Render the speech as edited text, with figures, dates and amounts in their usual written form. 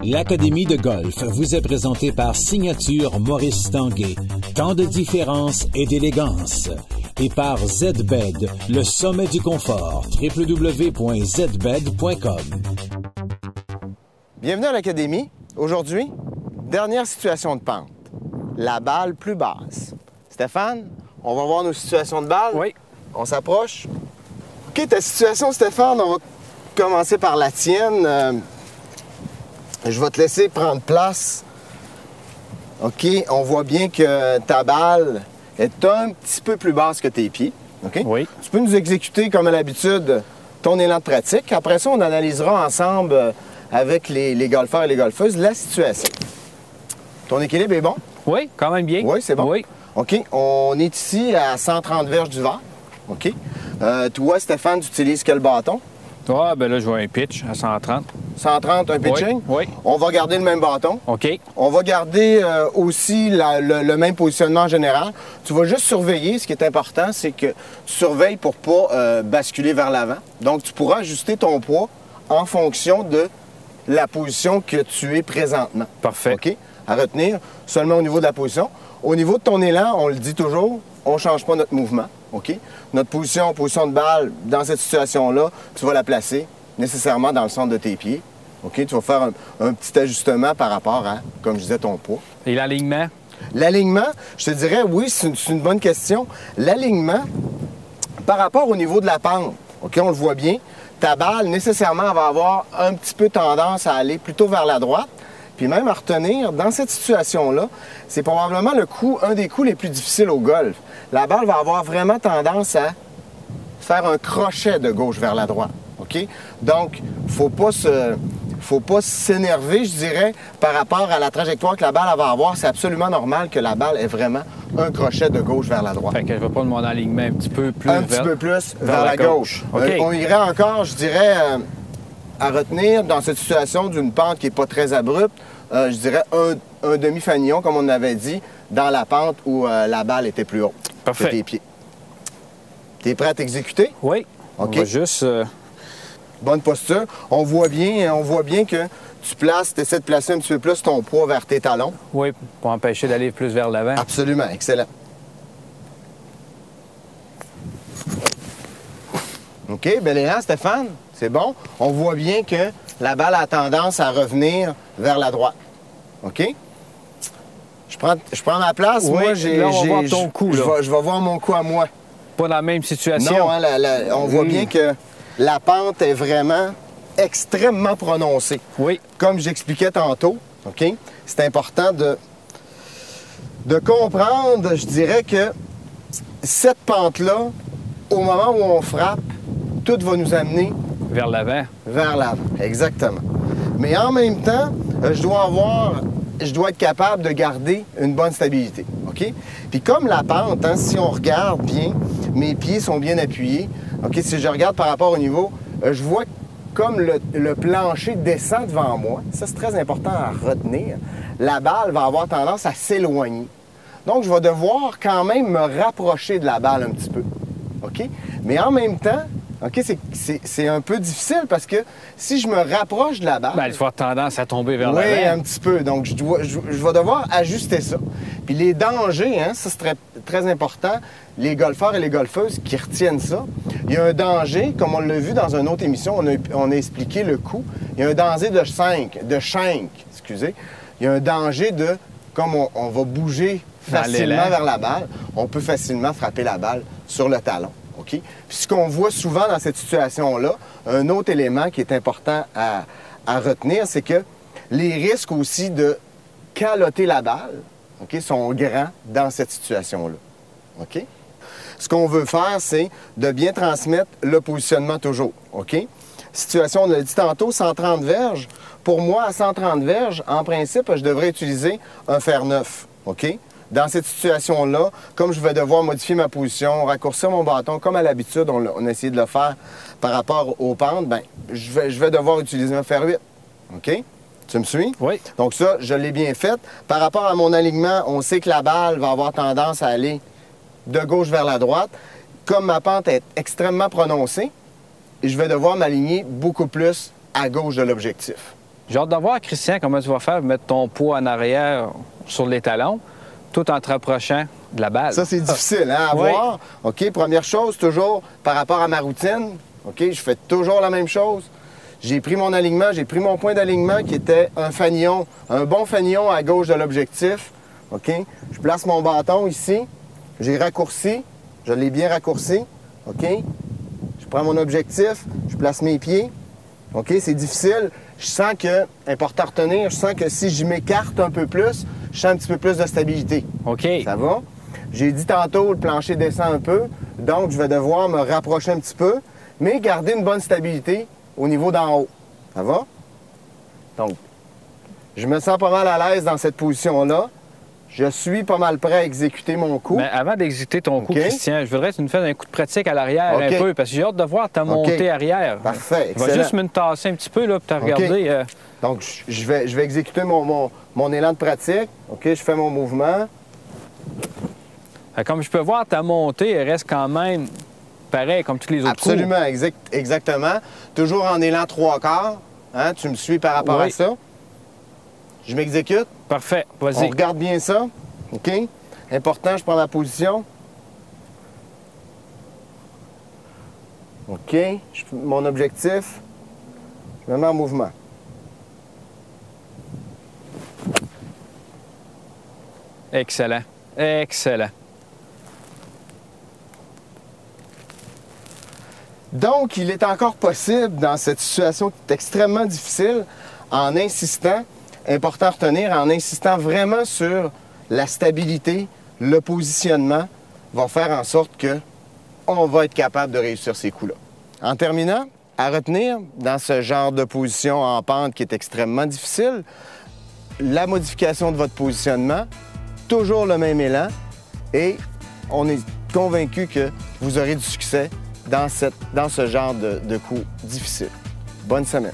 L'Académie de golf vous est présentée par Signature Maurice Tanguay. Tant de différence et d'élégance. Et par Z-Bed, le sommet du confort. www.zbed.com. Bienvenue à l'Académie. Aujourd'hui, dernière situation de pente. La balle plus basse. Stéphane, on va voir nos situations de balle. Oui. On s'approche. OK, ta situation, Stéphane, on va commencer par la tienne. Je vais te laisser prendre place. OK, on voit bien que ta balle est un petit peu plus basse que tes pieds. OK? Oui. Tu peux nous exécuter, comme à l'habitude, ton élan de pratique. Après ça, on analysera ensemble avec les golfeurs et les golfeuses la situation. Ton équilibre est bon? Oui, quand même bien. Oui, c'est bon? Oui. OK, on est ici à 130 verges du vert. OK. Toi, Stéphane, tu utilises quel bâton? Ah, ben là, je vois un pitch à 130. 130, un pitching? Oui. On va garder le même bâton. OK. On va garder aussi le même positionnement général. Tu vas juste surveiller. Ce qui est important, c'est que tu surveilles pour ne pas basculer vers l'avant. Donc, tu pourras ajuster ton poids en fonction de la position que tu es présentement. Parfait. OK? À retenir seulement au niveau de la position. Au niveau de ton élan, on le dit toujours, on ne change pas notre mouvement. OK? Notre position de balle, dans cette situation-là, tu vas la placer nécessairement dans le centre de tes pieds. OK? Tu vas faire un petit ajustement par rapport à, comme je disais, ton poids. Et l'alignement? L'alignement, je te dirais, oui, c'est une bonne question. L'alignement, par rapport au niveau de la pente, OK, on le voit bien, ta balle, nécessairement, elle va avoir un petit peu tendance à aller plutôt vers la droite. Puis même à retenir, dans cette situation-là, c'est probablement un des coups les plus difficiles au golf. La balle va avoir vraiment tendance à faire un crochet de gauche vers la droite. OK? Donc, faut pas s'énerver, je dirais, par rapport à la trajectoire que la balle va avoir. C'est absolument normal que la balle ait vraiment un crochet de gauche vers la droite. Fait que je vais prendre mon alignement un petit peu plus vers la gauche. OK. On irait encore, je dirais, à retenir dans cette situation d'une pente qui n'est pas très abrupte, je dirais un demi-fanillon, comme on avait dit, dans la pente où la balle était plus haute que tes pieds. Tu es prêt à t'exécuter? Oui. OK. On va juste... Bonne posture. On voit bien que tu essaies de placer un petit peu plus ton poids vers tes talons. Oui, pour empêcher d'aller plus vers l'avant. Absolument, excellent. OK, bel élan, Stéphane. C'est bon. On voit bien que la balle a tendance à revenir vers la droite. OK? Je prends ma place. Oui, moi, là, on va voir ton coup. Je vais voir mon coup à moi. Pas dans la même situation. Non, hein, on voit bien que la pente est vraiment extrêmement prononcée. Oui. Comme j'expliquais tantôt, OK? C'est important de comprendre, je dirais que cette pente-là, au moment où on frappe, tout va nous amener vers l'avant. Vers l'avant, exactement. Mais en même temps, je dois être capable de garder une bonne stabilité, OK? Puis comme la pente, hein, si on regarde bien, mes pieds sont bien appuyés, OK? Si je regarde par rapport au niveau, je vois comme le plancher descend devant moi. Ça, c'est très important à retenir. La balle va avoir tendance à s'éloigner. Donc, je vais devoir quand même me rapprocher de la balle un petit peu, OK? Mais en même temps, OK, c'est un peu difficile parce que si je me rapproche de la balle... Ben, elle va avoir tendance à tomber vers l'avant. Oui, un petit peu. Donc, je vais devoir ajuster ça. Puis les dangers, hein, ça c'est très, très important, les golfeurs et les golfeuses qui retiennent ça. Il y a un danger, comme on l'a vu dans une autre émission, on a expliqué le coup. Il y a un danger de shank, excusez. Il y a un danger de, comme on va bouger facilement vers la balle, on peut facilement frapper la balle sur le talon. OK? Puis ce qu'on voit souvent dans cette situation-là, un autre élément qui est important à retenir, c'est que les risques aussi de caloter la balle, OK, sont grands dans cette situation-là. OK? Ce qu'on veut faire, c'est de bien transmettre le positionnement toujours. OK? Situation, on l'a dit tantôt, 130 verges. Pour moi, à 130 verges, en principe, je devrais utiliser un fer neuf. OK? Dans cette situation-là, comme je vais devoir modifier ma position, raccourcir mon bâton, comme à l'habitude, on a essayé de le faire par rapport aux pentes, bien, je vais devoir utiliser un fer 8. OK? Tu me suis? Oui. Donc ça, je l'ai bien fait. Par rapport à mon alignement, on sait que la balle va avoir tendance à aller de gauche vers la droite. Comme ma pente est extrêmement prononcée, je vais devoir m'aligner beaucoup plus à gauche de l'objectif. J'ai hâte de voir, Christian, comment tu vas faire pour mettre ton poids en arrière sur les talons, tout en te rapprochant de la balle. Ça, c'est difficile à Oui. voir. OK, première chose, toujours par rapport à ma routine. OK, je fais toujours la même chose. J'ai pris mon alignement, j'ai pris mon point d'alignement qui était un fanion, un bon fanion à gauche de l'objectif. OK, je place mon bâton ici. J'ai raccourci. Je l'ai bien raccourci. OK, je prends mon objectif, je place mes pieds. OK, c'est difficile. Je sens que, important à retenir, je sens que si je m'écarte un peu plus, je sens un petit peu plus de stabilité. OK. Ça va? J'ai dit tantôt, le plancher descend un peu, donc je vais devoir me rapprocher un petit peu, mais garder une bonne stabilité au niveau d'en haut. Ça va? Donc, je me sens pas mal à l'aise dans cette position-là. Je suis pas mal prêt à exécuter mon coup. Mais avant d'exécuter ton coup, OK. Christian, je voudrais que tu nous fasses un coup de pratique à l'arrière OK. un peu, parce que j'ai hâte de voir ta montée arrière. Parfait, Je vais excellent. juste me tasser un petit peu là, pour te regarder. Donc, je vais exécuter mon élan de pratique. OK, je fais mon mouvement. Comme je peux voir, ta montée elle reste quand même pareil comme tous les autres coups. Absolument, exactement. Toujours en élan 3/4. Hein, tu me suis par rapport Oui. à ça. Je m'exécute. Parfait, On vas-y. regarde bien ça. OK? Important, je prends ma position. OK. Mon objectif, je me mets en mouvement. Excellent, excellent. Donc, il est encore possible, dans cette situation qui est extrêmement difficile, en insistant, important à retenir, en insistant vraiment sur la stabilité, le positionnement, va faire en sorte que on va être capable de réussir ces coups-là. En terminant, à retenir, dans ce genre de position en pente qui est extrêmement difficile, la modification de votre positionnement, toujours le même élan, et on est convaincu que vous aurez du succès dans ce genre de coup difficile. Bonne semaine.